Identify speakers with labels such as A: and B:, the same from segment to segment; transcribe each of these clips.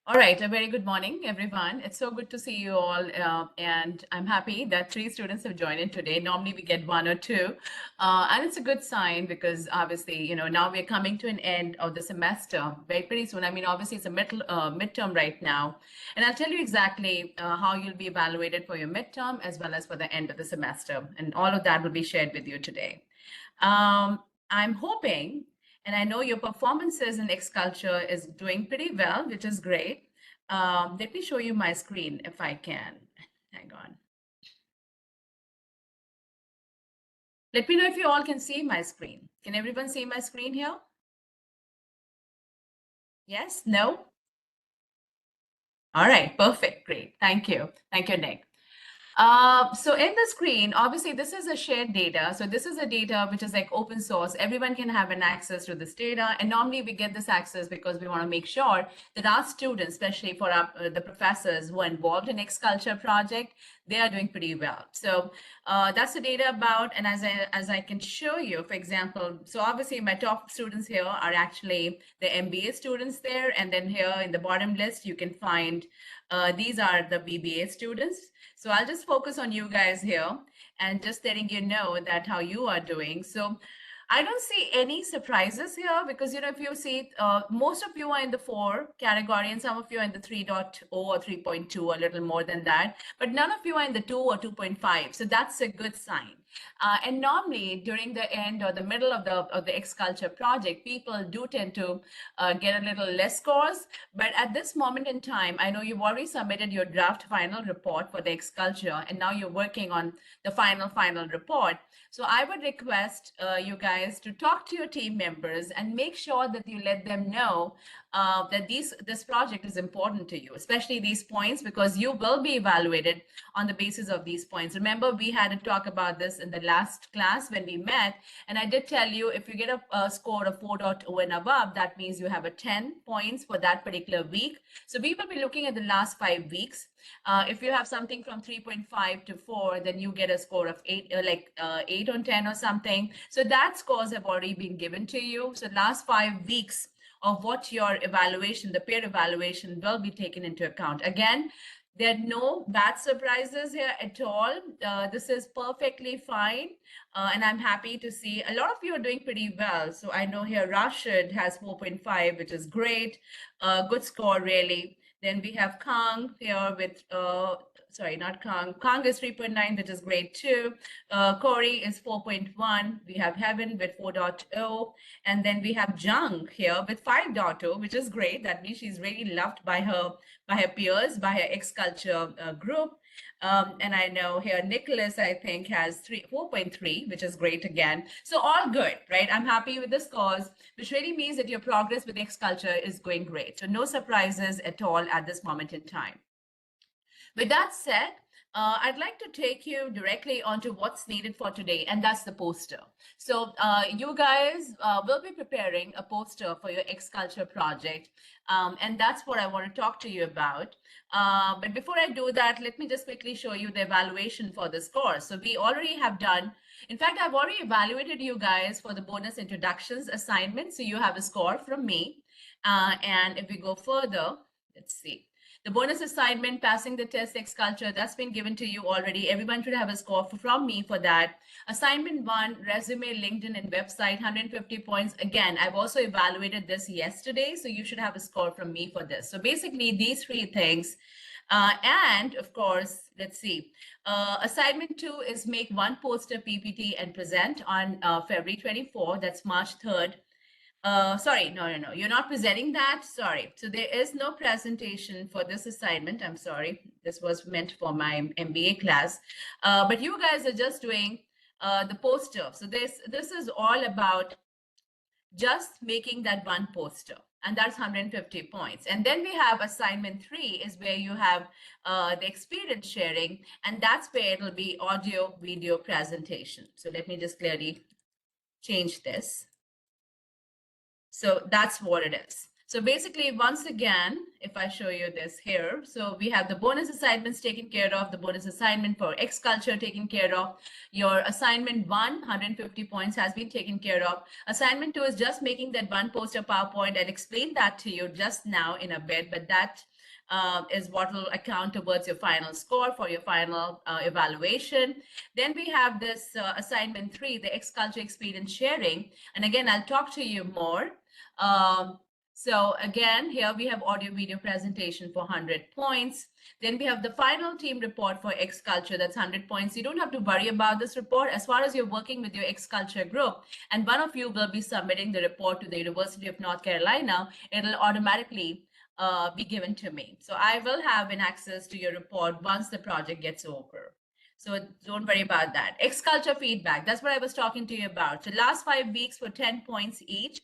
A: All right, a very good morning, everyone. It's so good to see you all, and I'm happy that three students have joined in today. Normally, we get one or two, and it's a good sign because obviously, now we're coming to an end of the semester very pretty soon. I mean, obviously, it's a midterm right now, and I'll tell you exactly how you'll be evaluated for your midterm as well as for the end of the semester, and all of that will be shared with you today. I'm hoping, and I know your performances in X Culture is doing pretty well, which is great. Let me show you my screen if I can. Hang on. Let me know if you all can see my screen. Can everyone see my screen here? Yes? No? All right, perfect, great. Thank you. Thank you, Nick. So in the screen, obviously this is a shared data. So this is a data which is like open source. Everyone can have an access to this data. And normally we get this access because we want to make sure that our students, especially for the professors who are involved in X Culture project, they are doing pretty well. So that's the data about, and as I can show you, for example, so obviously my top students here are actually the MBA students there. And then here in the bottom list, you can find these are the BBA students. So I'll just focus on you guys here and just letting you know that how you are doing. So I don't see any surprises here because, if you see, most of you are in the 4 category and some of you are in the 3.0 or 3.2, a little more than that, but none of you are in the 2 or 2.5. So that's a good sign. And normally during the end or the middle of the X Culture project, people do tend to get a little less scores. But at this moment in time, I know you've already submitted your draft final report for the X Culture, and now you're working on the final report. So I would request you guys to talk to your team members and make sure that you let them know that this project is important to you, especially these points, because you will be evaluated on the basis of these points. Remember, we had a talk about this in the last class when we met, and I did tell you if you get a score of 4.0 and above, that means you have a 10 points for that particular week. So we will be looking at the last 5 weeks. If you have something from 3.5 to 4, then you get a score of 8, 8 on 10 or something. So that scores have already been given to you. So last 5 weeks of what your evaluation, the peer evaluation, will be taken into account. Again, there are no bad surprises here at all. This is perfectly fine. And I'm happy to see a lot of you are doing pretty well. So I know here Rashid has 4.5, which is great. Good score, really. Then we have Kang here with, sorry, not Kang. Kang is 3.9, which is great too. Corey is 4.1. We have Heaven with 4.0. And then we have Jung here with 5.0, which is great. That means she's really loved by her peers, by her X Culture group. And I know here Nicholas, I think, has 4.3, which is great again. So all good, right? I'm happy with the scores, which really means that your progress with X Culture is going great. So no surprises at all at this moment in time. With that said, I'd like to take you directly onto what's needed for today, and that's the poster. So you guys will be preparing a poster for your X Culture project, and that's what I want to talk to you about. But before I do that, let me just quickly show you the evaluation for this course. So we already have done, in fact, I've already evaluated you guys for the bonus introductions assignment, so you have a score from me. And if we go further, let's see. The bonus assignment, passing the test, X Culture, that's been given to you already. Everyone should have a score from me for that. Assignment 1, resume, LinkedIn, and website, 150 points. Again, I've also evaluated this yesterday, so you should have a score from me for this. So basically, these 3 things. And of course, let's see. Assignment 2 is make 1 poster PPT and present on February 24. That's March 3rd. Sorry, no, you're not presenting that. Sorry. So there is no presentation for this assignment. I'm sorry. This was meant for my MBA class. But you guys are just doing the poster. So this is all about just making that 1 poster. And that's 150 points. And then we have assignment 3 is where you have the experience sharing. And that's where it'll be audio, video presentation. So let me just clearly change this. So that's what it is. So basically, once again, if I show you this here, so we have the bonus assignments taken care of, the bonus assignment for X Culture taken care of. Your assignment 1, 150 points has been taken care of. Assignment 2 is just making that 1 poster PowerPoint. I'll explain that to you just now in a bit, but that is what will account towards your final score for your final evaluation. Then we have this assignment 3, the X culture experience sharing. And again, I'll talk to you more. So again, here we have audio video presentation for 100 points. Then we have the final team report for X Culture, that's 100 points. You don't have to worry about this report as far as you're working with your X Culture group, and one of you will be submitting the report to the University of North Carolina. It'll automatically be given to me. So I will have an access to your report once the project gets over. So don't worry about that. X Culture feedback, that's what I was talking to you about. So last 5 weeks for 10 points each.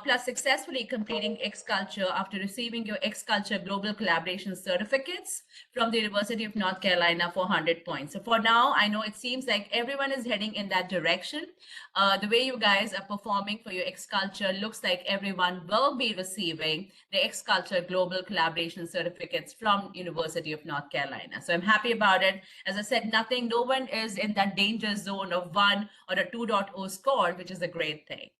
A: Plus successfully completing X Culture after receiving your X Culture Global Collaboration certificates from the University of North Carolina for 100 points. So for now, I know it seems like everyone is heading in that direction. The way you guys are performing for your X Culture looks like everyone will be receiving the X Culture Global Collaboration certificates from University of North Carolina. So I'm happy about it. As I said, no one is in that danger zone of 1 or a 2.0 score, which is a great thing.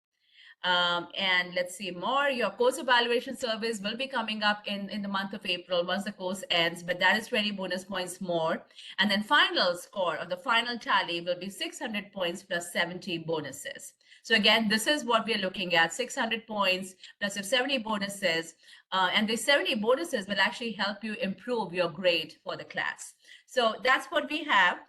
A: And let's see more. Your course evaluation service will be coming up in the month of April once the course ends, but that is 20 bonus points more. And then final score or the final tally will be 600 points plus 70 bonuses. So again, this is what we're looking at, 600 points plus your 70 bonuses. And the 70 bonuses will actually help you improve your grade for the class. So that's what we have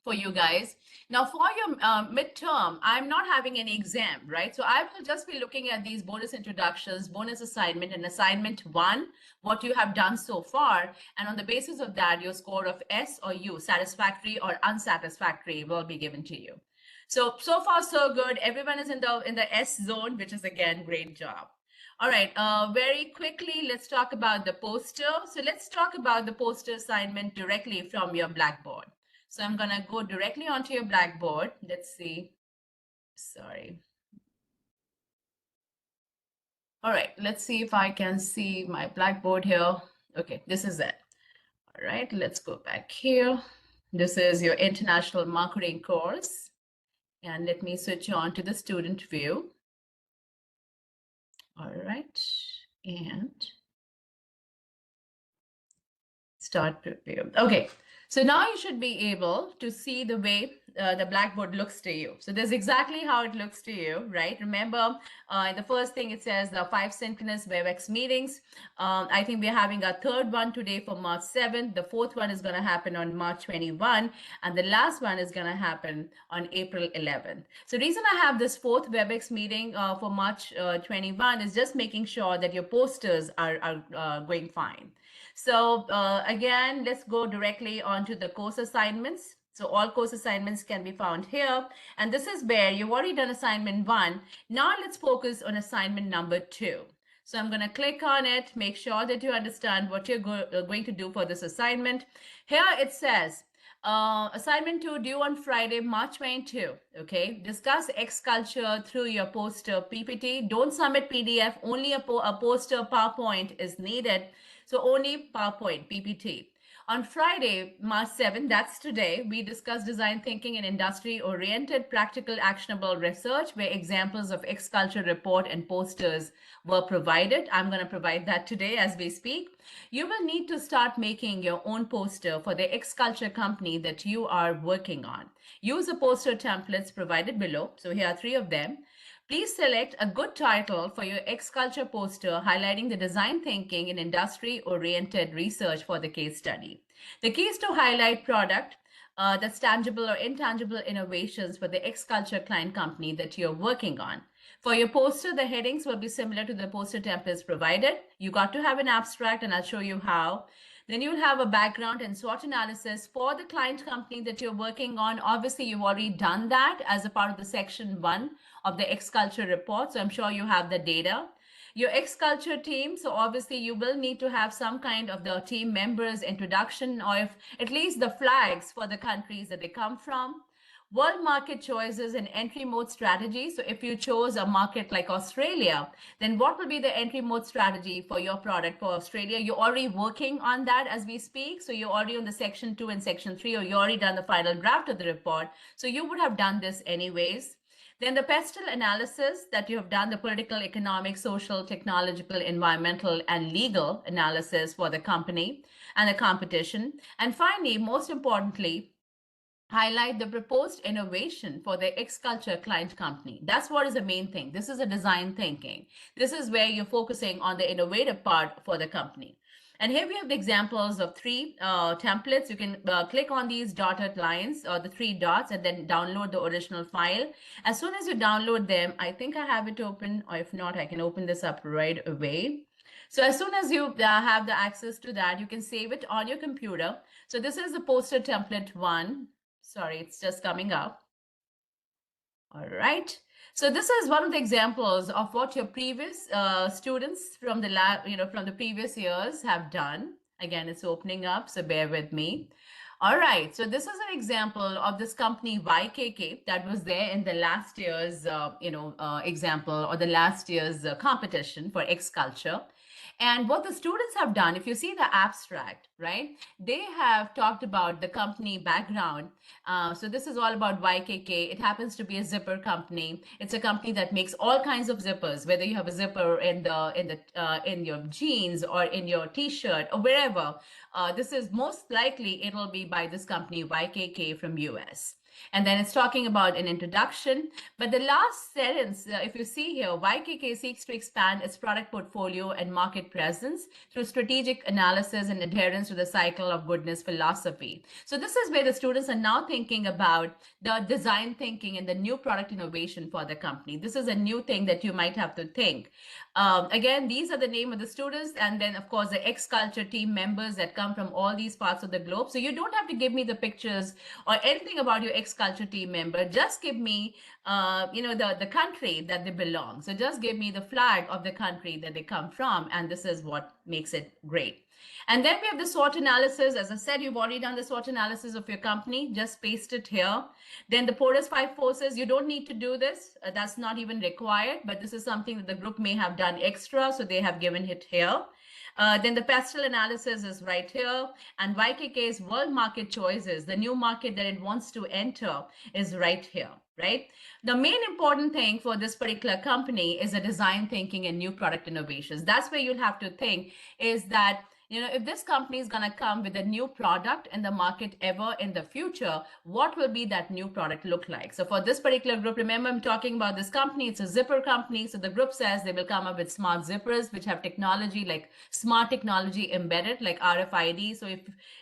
A: for you guys. Now for your midterm, I'm not having any exam, right? So I will just be looking at these bonus introductions, bonus assignment, and assignment 1, what you have done so far. And on the basis of that, your score of S or U, satisfactory or unsatisfactory, will be given to you. So far so good. Everyone is in the S zone, which is again, great job. All right, very quickly, let's talk about the poster. So let's talk about the poster assignment directly from your Blackboard. So I'm going to go directly onto your Blackboard. Let's see. Sorry. All right, let's see if I can see my Blackboard here. Okay, this is it. All right, let's go back here. This is your international marketing course. And let me switch on to the student view. All right, and start preview. Okay, so now you should be able to see the way the Blackboard looks to you. So this is exactly how it looks to you, right? Remember, the first thing it says the 5 synchronous WebEx meetings. I think we're having our 3rd one today for March 7th. The 4th one is going to happen on March 21, and the last one is going to happen on April 11th. So the reason I have this 4th WebEx meeting for March 21 is just making sure that your posters are going fine. So again, let's go directly onto the course assignments. So all course assignments can be found here. And this is where you've already done assignment 1. Now let's focus on assignment number 2. So I'm going to click on it, make sure that you understand what you're going to do for this assignment. Here it says, assignment 2 due on Friday, March 22. Okay, discuss X culture through your poster PPT. Don't submit PDF, only a poster PowerPoint is needed. So only PowerPoint, PPT. On Friday, March 7th, that's today, we discussed design thinking and industry-oriented practical actionable research where examples of X Culture report and posters were provided. I'm going to provide that today as we speak. You will need to start making your own poster for the X Culture company that you are working on. Use the poster templates provided below. So here are 3 of them. Please select a good title for your X Culture poster highlighting the design thinking and industry-oriented research for the case study. The key is to highlight product that's tangible or intangible innovations for the X Culture client company that you're working on. For your poster, the headings will be similar to the poster templates provided. You got to have an abstract, and I'll show you how. Then you'll have a background and SWOT analysis for the client company that you're working on. Obviously, you've already done that as a part of the section 1 of the X Culture report. So I'm sure you have the data. Your X Culture team, so obviously you will need to have some kind of the team members introduction, or if at least the flags for the countries that they come from. World market choices and entry mode strategy. So if you chose a market like Australia, then what will be the entry mode strategy for your product for Australia? You're already working on that as we speak. So you're already on the section 2 and section 3, or you already done the final draft of the report. So you would have done this anyways. Then the pestle analysis that you have done, the political, economic, social, technological, environmental, and legal analysis for the company and the competition. And finally, most importantly, highlight the proposed innovation for the X-Culture client company. That's what is the main thing. This is a design thinking. This is where you're focusing on the innovative part for the company. And here we have the examples of three templates. You can click on these dotted lines or the three dots and then download the original file. As soon as you download them, I think I have it open, or if not, I can open this up right away. So as soon as you have the access to that, you can save it on your computer. So this is the poster template one. Sorry, it's just coming up. All right. So this is one of the examples of what your previous students from the lab, from the previous years have done. Again, it's opening up, so bear with me. All right, so this is an example of this company YKK that was there in the last year's, example, or the last year's competition for X Culture. And what the students have done, if you see the abstract, right, they have talked about the company background. So this is all about YKK. It happens to be a zipper company. It's a company that makes all kinds of zippers, whether you have a zipper in your jeans or in your T-shirt or wherever. This is most likely it'll be by this company YKK from US. And then it's talking about an introduction. But the last sentence, if you see here, YKK seeks to expand its product portfolio and market presence through strategic analysis and adherence to the cycle of goodness philosophy. So this is where the students are now thinking about the design thinking and the new product innovation for the company. This is a new thing that you might have to think. Again, these are the name of the students, and then of course the X Culture team members that come from all these parts of the globe. So you don't have to give me the pictures or anything about your X Culture team member. Just give me, the country that they belong. So just give me the flag of the country that they come from, and this is what makes it great. And then we have the SWOT analysis. As I said, you've already done the SWOT analysis of your company. Just paste it here. Then the Porter's 5 forces, you don't need to do this. That's not even required, but this is something that the group may have done extra, so they have given it here. Then the pestle analysis is right here. And YKK's world market choices, the new market that it wants to enter, is right here, right? The main important thing for this particular company is the design thinking and new product innovations. That's where you'll have to think is that if this company is going to come with a new product in the market ever in the future, what will be that new product look like? So for this particular group, remember I'm talking about this company, it's a zipper company. So the group says they will come up with smart zippers, which have technology like smart technology embedded, like RFID. So if,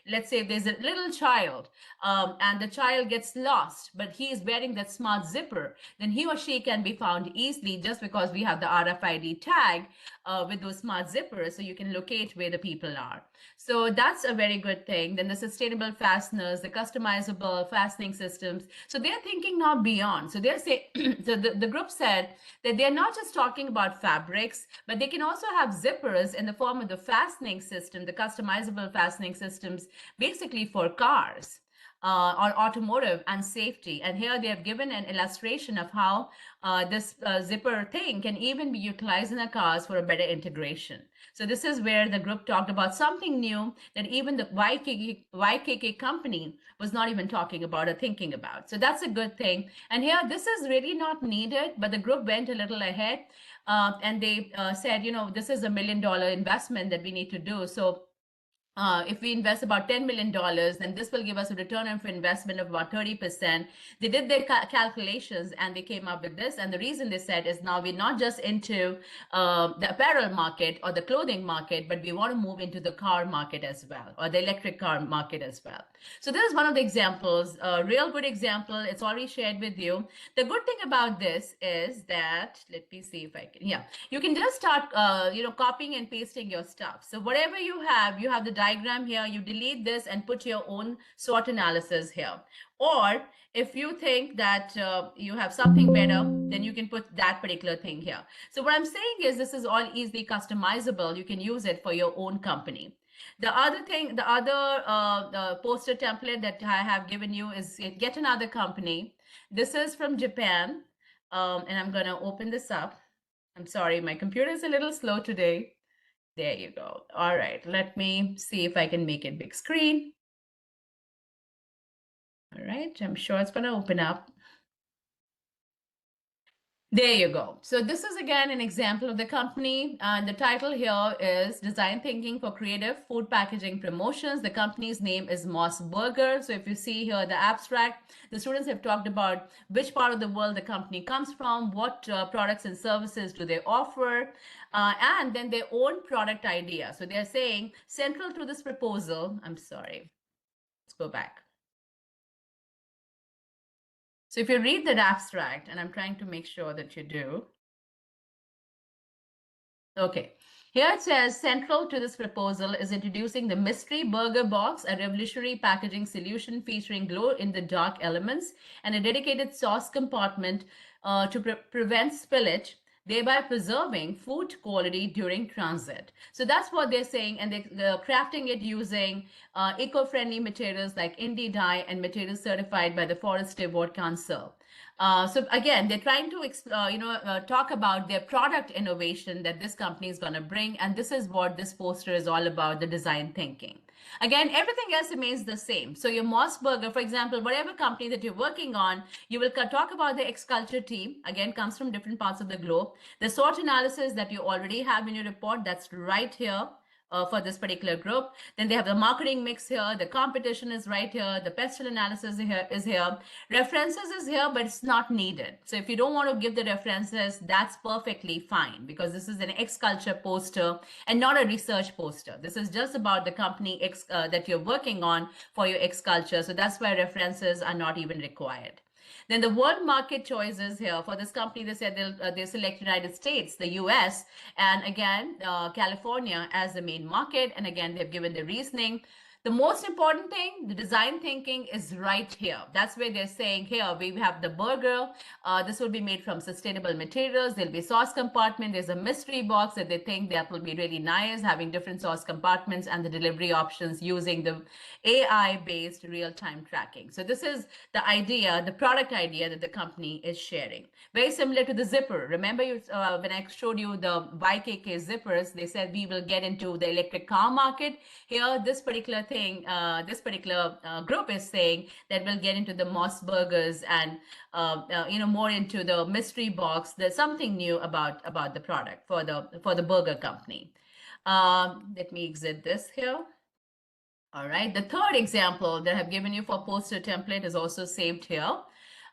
A: let's say there's a little child and the child gets lost, but he is wearing that smart zipper, then he or she can be found easily just because we have the RFID tag with those smart zippers, so you can locate where the people are. So that's a very good thing. Then the sustainable fasteners, the customizable fastening systems. So they're thinking now beyond. So they're saying, so the group said that they're not just talking about fabrics, but they can also have zippers in the form of the fastening system, the customizable fastening systems, basically for cars. Or automotive and safety. And here they have given an illustration of how this zipper thing can even be utilized in the cars for a better integration. So this is where the group talked about something new that even the YKK company was not even talking about or thinking about. So that's a good thing. And here, this is really not needed, but the group went a little ahead and they said, this is $1 million investment that we need to do. So if we invest about $10 million, then this will give us a return on investment of about 30%. They did their calculations and they came up with this. And the reason they said is now we're not just into the apparel market or the clothing market, but we want to move into the car market as well, or the electric car market as well. So this is one of the examples, a real good example. It's already shared with you. The good thing about this is that, let me see if I can, you can just start, copying and pasting your stuff. So whatever you have the diagram here, you delete this and put your own SWOT analysis here. Or if you think that you have something better, then you can put that particular thing here. So what I'm saying is this is all easily customizable. You can use it for your own company. The other thing, the other poster template that I have given you is get another company. This is from Japan. And I'm going to open this up. I'm sorry, my computer is a little slow today. There you go. All right, let me see if I can make it big screen. All right, I'm sure it's going to open up. There you go. So this is again an example of the company, and the title here is Design Thinking for Creative Food Packaging Promotions. The company's name is Moss Burger. So if you see here the abstract, the students have talked about which part of the world the company comes from, what products and services do they offer, and then their own product idea. So they're saying central to this proposal, I'm sorry, let's go back. So if you read that abstract, and I'm trying to make sure that you do. Okay. Here it says central to this proposal is introducing the Mystery Burger Box, a revolutionary packaging solution featuring glow-in-the-dark elements and a dedicated sauce compartment to prevent spillage, thereby preserving food quality during transit. So that's what they're saying, and they're crafting it using eco-friendly materials like Indie dye and materials certified by the Forest Steward Council. So again, they're trying to talk about their product innovation that this company is going to bring, and this is what this poster is all about: the design thinking. Again, everything else remains the same. So your Moss Burger, for example, whatever company that you're working on, you will talk about the X Culture team. Again, comes from different parts of the globe. The SWOT analysis that you already have in your report, that's right here for this particular group. Then they have the marketing mix here. The competition is right here. The pestle analysis is here. References is here, but it's not needed. So if you don't want to give the references, that's perfectly fine, because this is an X Culture poster and not a research poster. This is just about the company X that you're working on for your X Culture. So that's why references are not even required. Then the world market choices here for this company, they said they select United States, the US, and again, California as the main market. And again, they've given the reasoning. The most important thing, the design thinking is right here. That's where they're saying here, we have the burger. This will be made from sustainable materials. There'll be sauce compartment. There's a mystery box that they think that will be really nice, having different sauce compartments and the delivery options using the AI-based real-time tracking. So this is the idea, the product idea that the company is sharing. Very similar to the zipper. Remember when I showed you the YKK zippers, they said we will get into the electric car market. Here, this particular thing, this particular group is saying that we'll get into the Moss Burgers and more into the mystery box. There's something new about the product for the burger company. Let me exit this here. All right. The third example that I've given you for poster template is also saved here.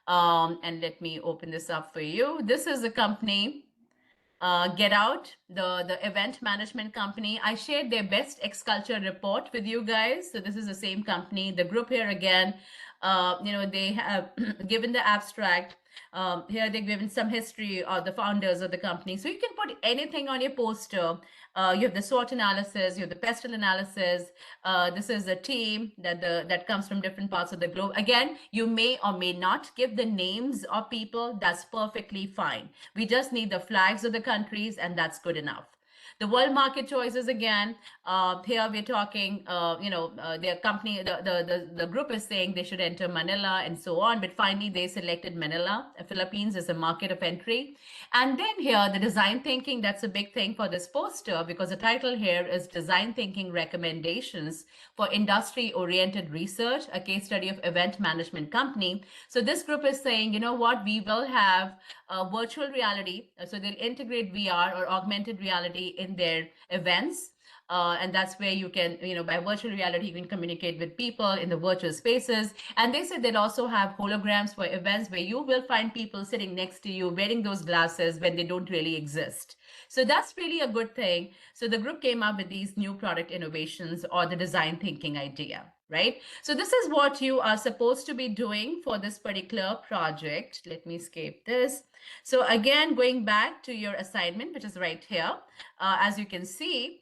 A: And let me open this up for you. This is a company, Get Out, the event management company. I shared their best X Culture report with you guys. So this is the same company. The group here again, they have given the abstract. Here they've given some history of the founders of the company. So you can put anything on your poster. You have the SWOT analysis, you have the pestle analysis. This is a team that comes from different parts of the globe. Again, you may or may not give the names of people. That's perfectly fine. We just need the flags of the countries, and that's good enough. The world market choices again. Here we're talking, their company, the group is saying they should enter Manila and so on, but finally they selected Manila, Philippines as a market of entry. And then here, the design thinking, that's a big thing for this poster, because the title here is Design Thinking Recommendations for Industry-Oriented Research, a case study of event management company. So this group is saying, you know what, we will have virtual reality. So they'll integrate VR or augmented reality in their events. And that's where you can, by virtual reality, you can communicate with people in the virtual spaces. And they said they'll also have holograms for events where you will find people sitting next to you wearing those glasses when they don't really exist. So that's really a good thing. So the group came up with these new product innovations or the design thinking idea, right? So this is what you are supposed to be doing for this particular project. Let me escape this. So again, going back to your assignment, which is right here, as you can see,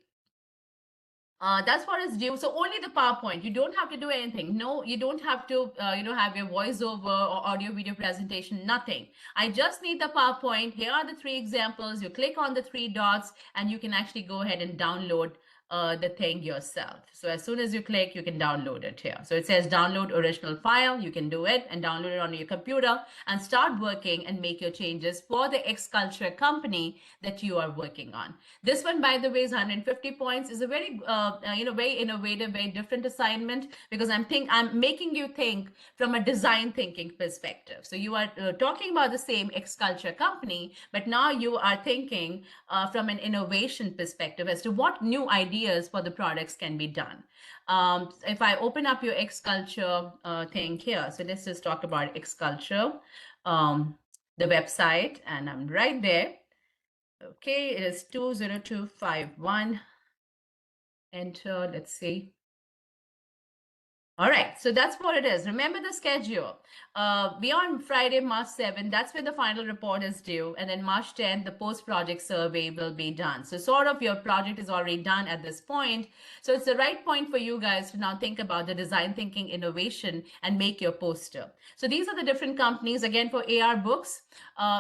A: that's what is due. So only the PowerPoint. You don't have to do anything. No, you don't have to, have your voiceover or audio video presentation, nothing. I just need the PowerPoint. Here are the 3 examples. You click on the 3 dots and you can actually go ahead and download the thing yourself. So as soon as you click, you can download it here. So it says download original file. You can do it and download it on your computer and start working and make your changes for the X-Culture company that you are working on. This one, by the way, is 150 points. Is a very, very innovative, very different assignment, because I'm making you think from a design thinking perspective. So you are talking about the same X-Culture company, but now you are thinking from an innovation perspective as to what new ideas for the products can be done. If I open up your X-Culture thing here, so let's just talk about X-Culture, the website, and I'm right there. Okay, it is 20251. Enter, let's see. All right, so that's what it is. Remember the schedule. Beyond Friday, March 7th, that's when the final report is due. And then March 10th, the post-project survey will be done. So sort of your project is already done at this point. So it's the right point for you guys to now think about the design thinking innovation and make your poster. So these are the different companies. Again, for AR books,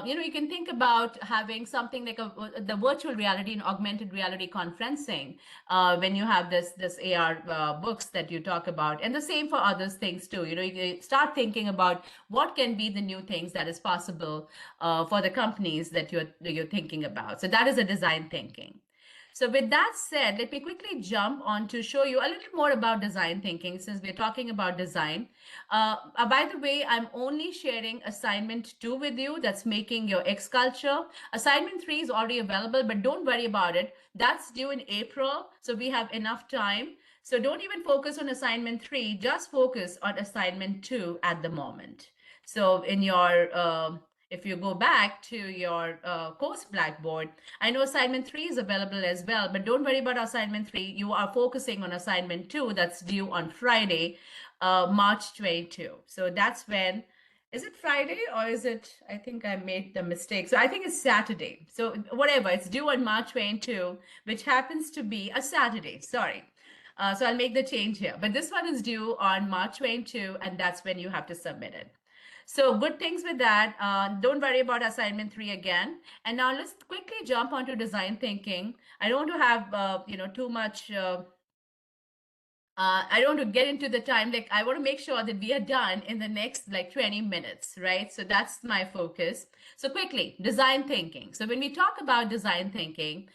A: you can think about having something like the virtual reality and augmented reality conferencing when you have this AR books that you talk about. And the same for other things too. You start thinking about what can be the new things that is possible for the companies that you're thinking about. So that is a design thinking. So with that said, let me quickly jump on to show you a little more about design thinking, since we're talking about design. By the way, I'm only sharing assignment 2 with you. That's making your X-Culture. Assignment 3 is already available, but don't worry about it. That's due in April, so we have enough time. So don't even focus on assignment 3, just focus on assignment 2 at the moment. So in your, if you go back to your course Blackboard, I know assignment 3 is available as well, but don't worry about assignment 3. You are focusing on assignment 2 that's due on Friday, March 22. So that's when, is it Friday or is it, I think I made the mistake. So I think it's Saturday. So whatever, it's due on March 22, which happens to be a Saturday, sorry. So I'll make the change here. But this one is due on March 22, and that's when you have to submit it. So good things with that. Don't worry about assignment 3 again. And now let's quickly jump onto design thinking. I don't want to have too much. I don't want to get into the time. Like, I want to make sure that we are done in the next 20 minutes, right? So that's my focus. So quickly, design thinking. So when we talk about design thinking,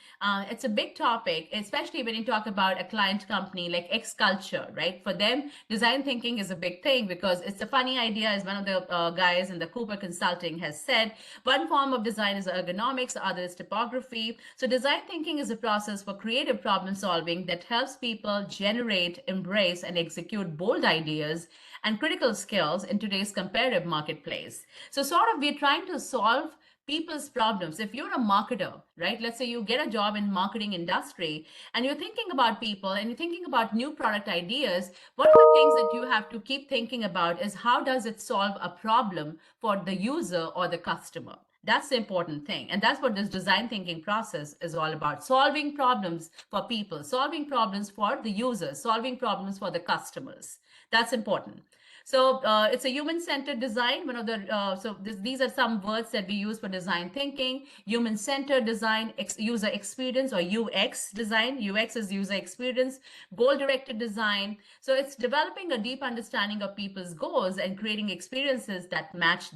A: it's a big topic, especially when you talk about a client company like X-Culture, right? For them, design thinking is a big thing because it's a funny idea, as one of the guys in the Cooper Consulting has said. One form of design is ergonomics, the other is typography. So design thinking is a process for creative problem solving that helps people generate, embrace, and execute bold ideas and critical skills in today's competitive marketplace. So sort of we're trying to solve people's problems. If you're a marketer, right? Let's say you get a job in marketing industry and you're thinking about people and you're thinking about new product ideas, one of the things that you have to keep thinking about is how does it solve a problem for the user or the customer? That's the important thing. And that's what this design thinking process is all about. Solving problems for people, solving problems for the users, solving problems for the customers. That's important. So it's a human-centered design. One of the these are some words that we use for design thinking: human-centered design, user experience, or UX design. UX is user experience. Goal-directed design. So it's developing a deep understanding of people's goals and creating experiences that match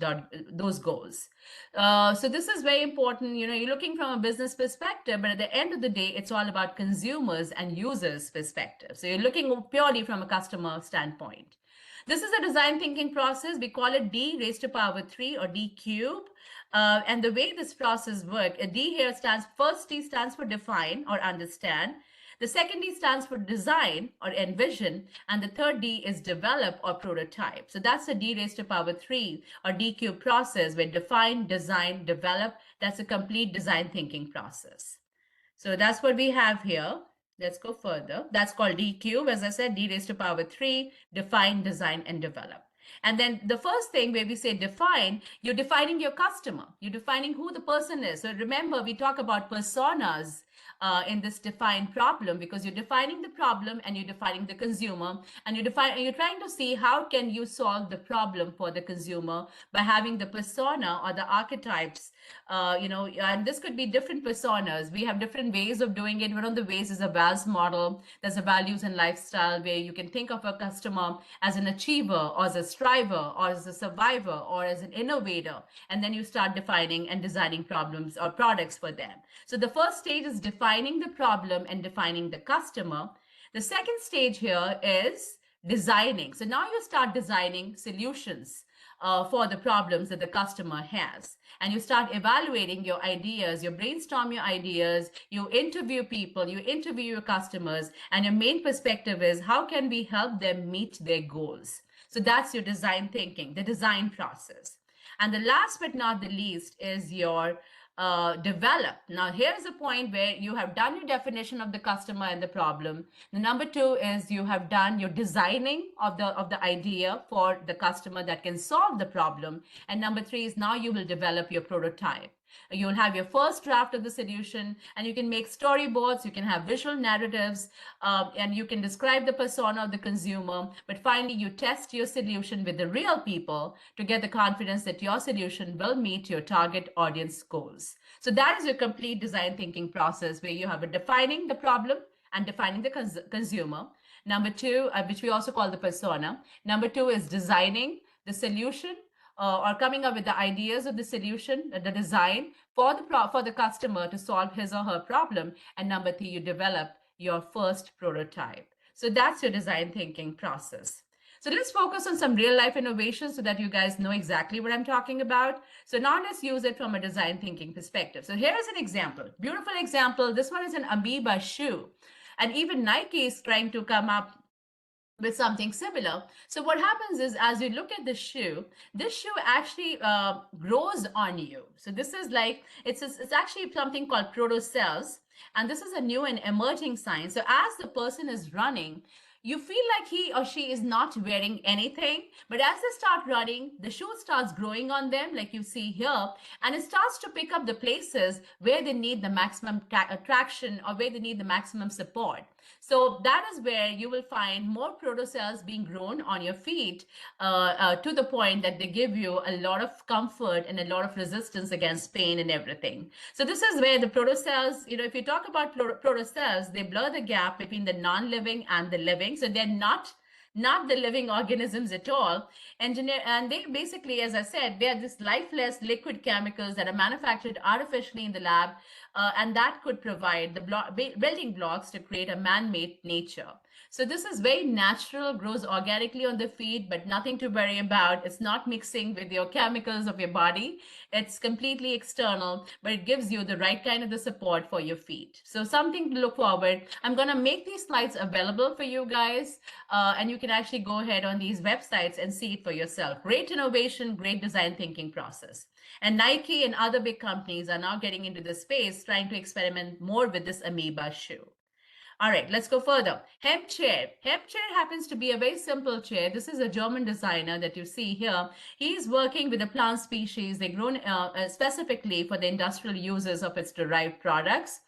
A: those goals. So this is very important. You're looking from a business perspective, but at the end of the day, it's all about consumers and users' perspective. So you're looking purely from a customer standpoint. This is a design thinking process. We call it D raised to power 3 or D cube. And the way this process works, D here first D stands for define or understand. The second D stands for design or envision. And the third D is develop or prototype. So that's the D raised to power 3 or D cube process, where define, design, develop. That's a complete design thinking process. So that's what we have here. Let's go further. That's called D cube. As I said, D raised to power 3, define, design, and develop. And then the first thing where we say define, you're defining your customer. You're defining who the person is. So remember, we talk about personas in this defined problem, because you're defining the problem and you're defining the consumer, and you're trying to see how can you solve the problem for the consumer by having the persona or the archetypes And this could be different personas. We have different ways of doing it. One of the ways is a VALS model. There's a values and lifestyle where you can think of a customer as an achiever or as a striver or as a survivor or as an innovator. And then you start defining and designing problems or products for them. So the first stage is defining the problem and defining the customer. The second stage here is designing. So now you start designing solutions for the problems that the customer has. And you start evaluating your ideas, you brainstorm your ideas, you interview people, you interview your customers, and your main perspective is how can we help them meet their goals? So that's your design thinking, the design process. And the last but not the least is your develop. Now, here's a point where you have done your definition of the customer and the problem. The number two is you have done your designing of the idea for the customer that can solve the problem. And number three is now you will develop your prototype. You'll have your first draft of the solution, and you can make storyboards, you can have visual narratives, and you can describe the persona of the consumer. But finally, you test your solution with the real people to get the confidence that your solution will meet your target audience goals. So that is your complete design thinking process, where you have a defining the problem and defining the consumer. Number two, which we also call the persona. Number two is designing the solution, or coming up with the ideas of the solution, the design for the customer to solve his or her problem. And number three, you develop your first prototype. So that's your design thinking process. So let's focus on some real life innovations so that you guys know exactly what I'm talking about. So now let's use it from a design thinking perspective. So here's an example, beautiful example. This one is an Amoeba shoe. And even Nike is trying to come up with something similar. So what happens is, as you look at this shoe actually grows on you. So this is like, it's actually something called protocells. And this is a new and emerging science. So as the person is running, you feel like he or she is not wearing anything, but as they start running, the shoe starts growing on them, like you see here, and it starts to pick up the places where they need the maximum traction or where they need the maximum support. So that is where you will find more protocells being grown on your feet to the point that they give you a lot of comfort and a lot of resistance against pain and everything. So this is where the protocells, if you talk about protocells, they blur the gap between the non-living and the living. So they're not the living organisms at all. And they basically, as I said, they are just lifeless liquid chemicals that are manufactured artificially in the lab, and that could provide the building blocks to create a man-made nature. So this is very natural, grows organically on the feet, but nothing to worry about. It's not mixing with your chemicals of your body. It's completely external, but it gives you the right kind of the support for your feet. So something to look forward. I'm going to make these slides available for you guys, and you can actually go ahead on these websites and see it for yourself. Great innovation, great design thinking process. And Nike and other big companies are now getting into this space, trying to experiment more with this Amoeba shoe. All right, let's go further. Hemp chair. Hemp chair happens to be a very simple chair. This is a German designer that you see here. He's working with a plant species. They're grown specifically for the industrial uses of its derived products.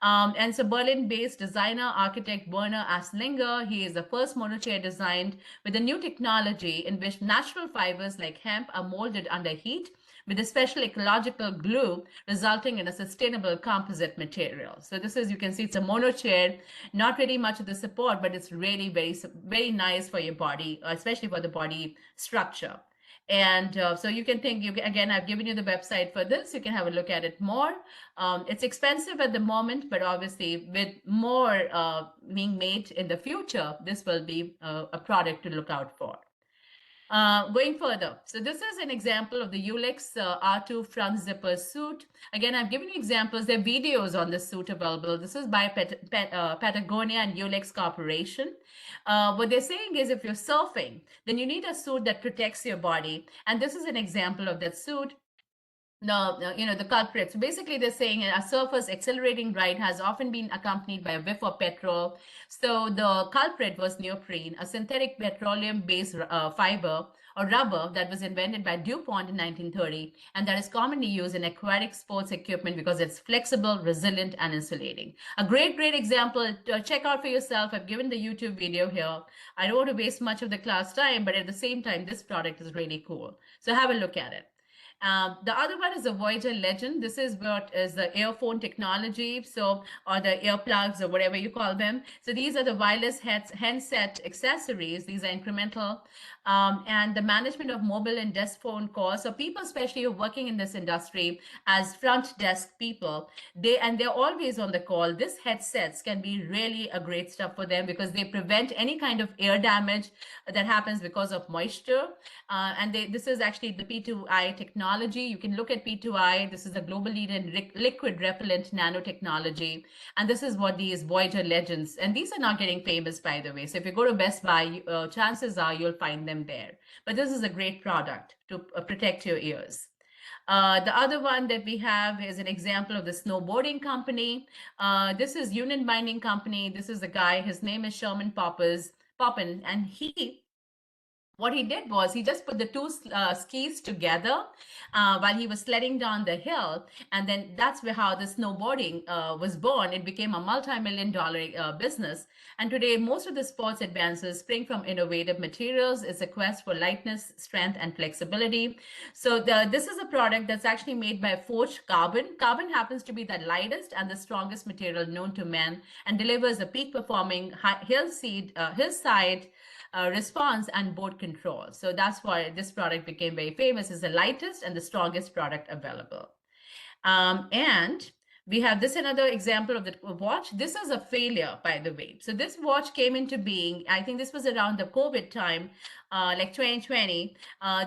A: And so Berlin-based designer, architect Werner Aslinger, he is the first monochair designed with a new technology in which natural fibers like hemp are molded under heat with a special ecological glue, resulting in a sustainable composite material. So this is, you can see it's a monochair, not really much of the support, but it's really very, very nice for your body, especially for the body structure. And so you can think, again, I've given you the website for this. You can have a look at it more. It's expensive at the moment, but obviously with more being made in the future, this will be a product to look out for. Going further, so this is an example of the Ulex R2 front zipper suit. Again, I've given you examples. There are videos on this suit available. This is by Patagonia and Ulex Corporation. What they're saying is if you're surfing, then you need a suit that protects your body. And this is an example of that suit. The culprits. Basically, they're saying a surfer's accelerating ride has often been accompanied by a whiff of petrol. So the culprit was neoprene, a synthetic petroleum-based fiber or rubber that was invented by DuPont in 1930, and that is commonly used in aquatic sports equipment because it's flexible, resilient, and insulating. A great example. Check out for yourself. I've given the YouTube video here. I don't want to waste much of the class time, but at the same time, this product is really cool. So have a look at it. The other one is the Voyager Legend. This is what is the earphone technology, so or the earplugs or whatever you call them. So these are the wireless handset accessories. These are incremental, and the management of mobile and desk phone calls. So people, especially who are working in this industry as front desk people, they're always on the call. This headsets can be really a great stuff for them because they prevent any kind of ear damage that happens because of moisture. And this is actually the P2I technology. You can look at P2I. This is a global leader in liquid repellent nanotechnology. And this is what these Voyager Legends, and these are not getting famous, by the way. So if you go to Best Buy, chances are you'll find them there. But this is a great product to protect your ears. The other one that we have is an example of the snowboarding company. This is Union Binding Company. This is the guy, his name is Sherman Poppin, and what he did was he just put the two skis together while he was sledding down the hill, and then that's how the snowboarding was born. It became a multi-million-dollar business, and today most of the sports advances spring from innovative materials. It's a quest for lightness, strength, and flexibility. So this is a product that's actually made by forged carbon. Carbon happens to be the lightest and the strongest material known to man, and delivers a peak-performing hillside response and board control. So that's why this product became very famous. It's the lightest and the strongest product available. And we have this another example of the watch. This is a failure, by the way. So this watch came into being, I think this was around the COVID time, like 2020.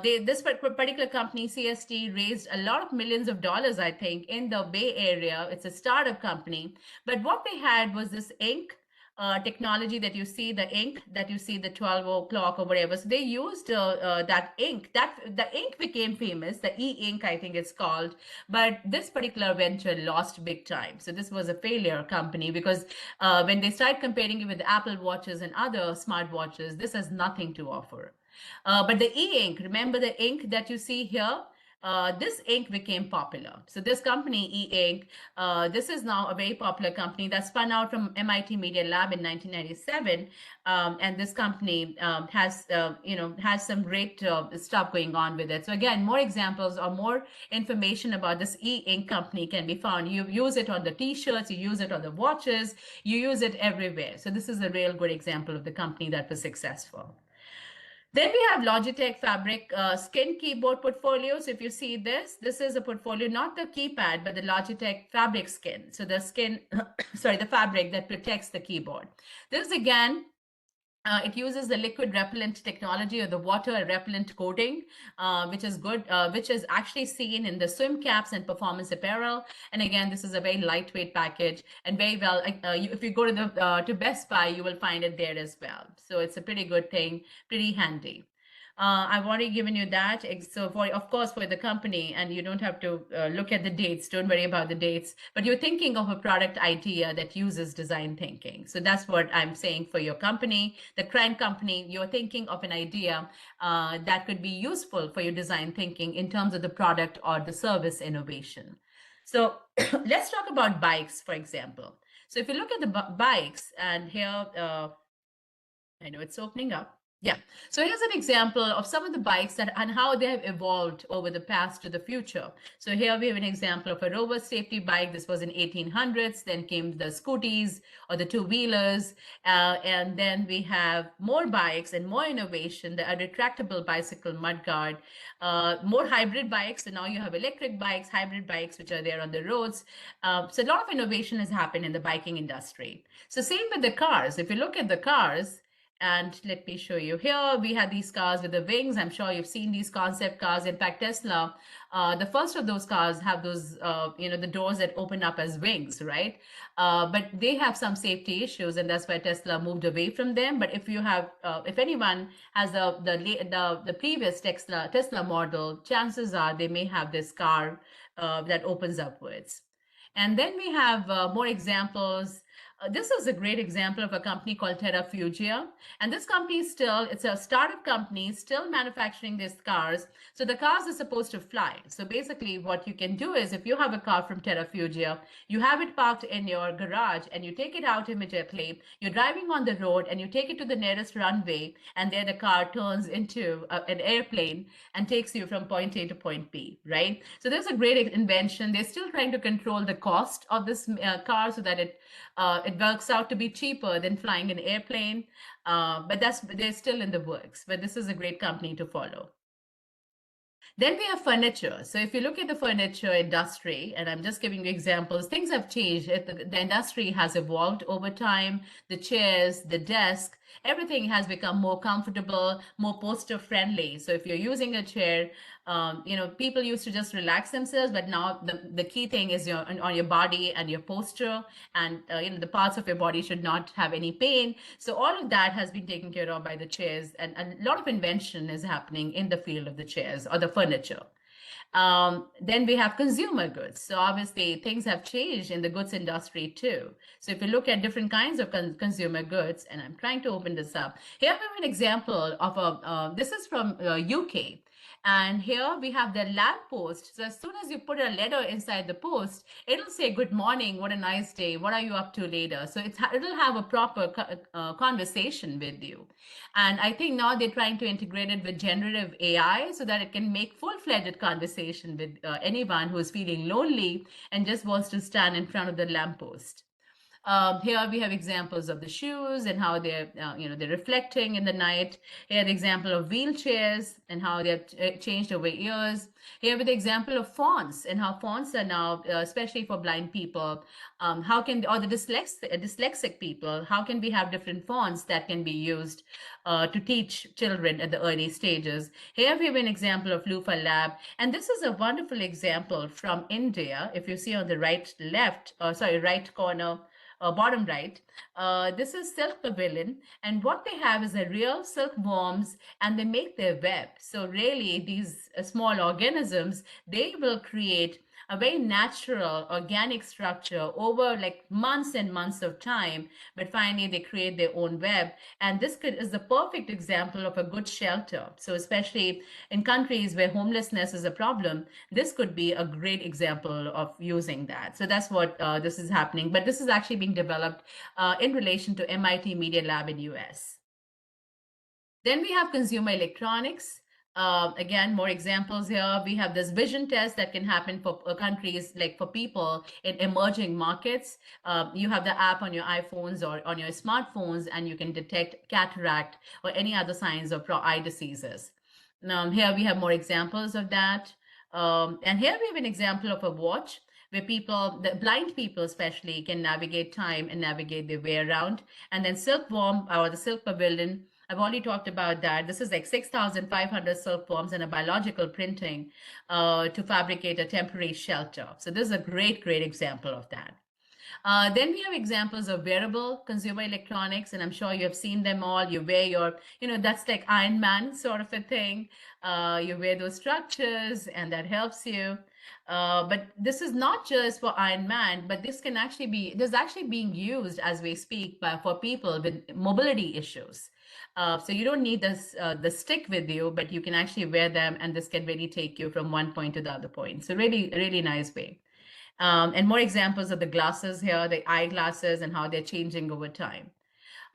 A: This particular company, CST, raised a lot of millions of dollars, I think, in the Bay Area. It's a startup company. But what they had was this ink technology that you see, the ink that you see, the 12 o'clock or whatever. So they used that ink. The ink became famous, the e-ink, I think it's called. But this particular venture lost big time. So this was a failure company because when they started comparing it with Apple Watches and other smartwatches, this has nothing to offer. But the e-ink, remember the ink that you see here? This ink became popular. So this company, E-Ink, this is now a very popular company that spun out from MIT Media Lab in 1997. And this company has some great stuff going on with it. So again, more examples or more information about this E-Ink company can be found. You use it on the T-shirts, you use it on the watches, you use it everywhere. So this is a real good example of the company that was successful. Then we have Logitech Fabric Skin keyboard portfolio. So if you see this is a portfolio, not the keypad, but the Logitech Fabric Skin. So the skin, sorry, the fabric that protects the keyboard. This again, it uses the liquid repellent technology or the water repellent coating, which is good, which is actually seen in the swim caps and performance apparel. And again, this is a very lightweight package and very well. If you go to Best Buy, you will find it there as well. So it's a pretty good thing, pretty handy. I've already given you that. So of course, for the company, and you don't have to look at the dates, don't worry about the dates, but you're thinking of a product idea that uses design thinking. So that's what I'm saying for your company, the Crane company, you're thinking of an idea that could be useful for your design thinking in terms of the product or the service innovation. So let's talk about bikes, for example. So if you look at the bikes, and here, I know it's opening up. Yeah. So here's an example of some of the bikes and how they have evolved over the past to the future. So here we have an example of a rover safety bike. This was in 1800s. Then came the scooties or the two-wheelers. And then we have more bikes and more innovation, the retractable bicycle mudguard, more hybrid bikes. So now you have electric bikes, hybrid bikes, which are there on the roads. So a lot of innovation has happened in the biking industry. So same with the cars. If you look at the cars, and let me show you here, we have these cars with the wings. I'm sure you've seen these concept cars. In fact, Tesla, the first of those cars have those, the doors that open up as wings, right? But they have some safety issues, and that's why Tesla moved away from them. But if you have, if anyone has the previous Tesla model, chances are they may have this car that opens upwards. And then we have more examples. This is a great example of a company called Terrafugia. And this company is still, it's a startup company, still manufacturing these cars. So the cars are supposed to fly. So basically what you can do is if you have a car from Terrafugia, you have it parked in your garage and you take it out immediately, you're driving on the road and you take it to the nearest runway, and there the car turns into an airplane and takes you from point A to point B, right? So there's a great invention. They're still trying to control the cost of this car so that it works out to be cheaper than flying an airplane, but they're still in the works. But this is a great company to follow. Then we have furniture. So if you look at the furniture industry, and I'm just giving you examples, things have changed. The industry has evolved over time. The chairs, the desk, everything has become more comfortable, more poster friendly. So if you're using a chair, people used to just relax themselves, but now the key thing is on your body and your posture, and the parts of your body should not have any pain. So all of that has been taken care of by the chairs, and a lot of invention is happening in the field of the chairs or the furniture. Then we have consumer goods. So obviously things have changed in the goods industry too. So if you look at different kinds of consumer goods, and I'm trying to open this up. Here we have an example of this is from UK. And here we have the lamp post. So as soon as you put a letter inside the post, it'll say, "Good morning, what a nice day. What are you up to later?" So it'll have a proper conversation with you. And I think now they're trying to integrate it with generative AI so that it can make full-fledged conversation with anyone who is feeling lonely and just wants to stand in front of the lamppost. Here we have examples of the shoes and how they're reflecting in the night. Here the example of wheelchairs and how they've changed over years. Here with the example of fonts and how fonts are now, especially for blind people, or the dyslexic people, how can we have different fonts that can be used to teach children at the early stages. Here we have an example of Lufa Lab, and this is a wonderful example from India. If you see on the right corner, bottom right, this is Silk Pavilion, and what they have is a real silkworms, and they make their web. So really, these small organisms, they will create a very natural organic structure over like months and months of time, but finally they create their own web. And this is the perfect example of a good shelter. So especially in countries where homelessness is a problem, this could be a great example of using that. So that's what this is happening, but this is actually being developed in relation to MIT Media Lab in US. Then we have consumer electronics. Again, more examples here. We have this vision test that can happen for countries, like for people in emerging markets. You have the app on your iPhones or on your smartphones, and you can detect cataract or any other signs of eye diseases. Now, here we have more examples of that. And here we have an example of a watch where the blind people especially, can navigate time and navigate their way around. And then Silkworm, or the Silk Pavilion, I've already talked about that. This is like 6,500 silkworms and a biological printing to fabricate a temporary shelter. So this is a great, great example of that. Then we have examples of wearable consumer electronics, and I'm sure you have seen them all. You wear that's like Iron Man sort of a thing. You wear those structures, and that helps you. But this is not just for Iron Man, but this is actually being used as we speak for people with mobility issues. So you don't need the stick with you, but you can actually wear them, and this can really take you from one point to the other point. So really, really nice way. And more examples of the glasses here, the eyeglasses, and how they're changing over time.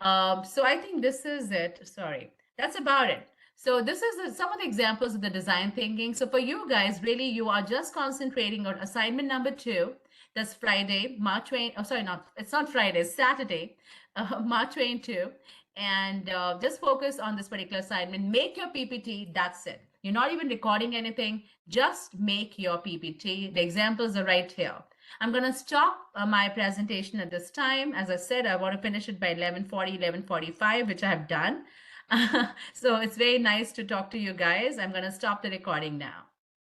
A: So I think this is it. Sorry, that's about it. So this is some of the examples of the design thinking. So for you guys, really, you are just concentrating on assignment number 2. That's Friday, March 20. Oh, sorry, it's not Friday, it's Saturday, March 22. And just focus on this particular assignment. Make your PPT, that's it. You're not even recording anything, just make your PPT. The examples are right here. I'm going to stop my presentation at this time. As I said, I want to finish it by 11:40, 11:45, which I have done. So it's very nice to talk to you guys. I'm going to stop the recording now.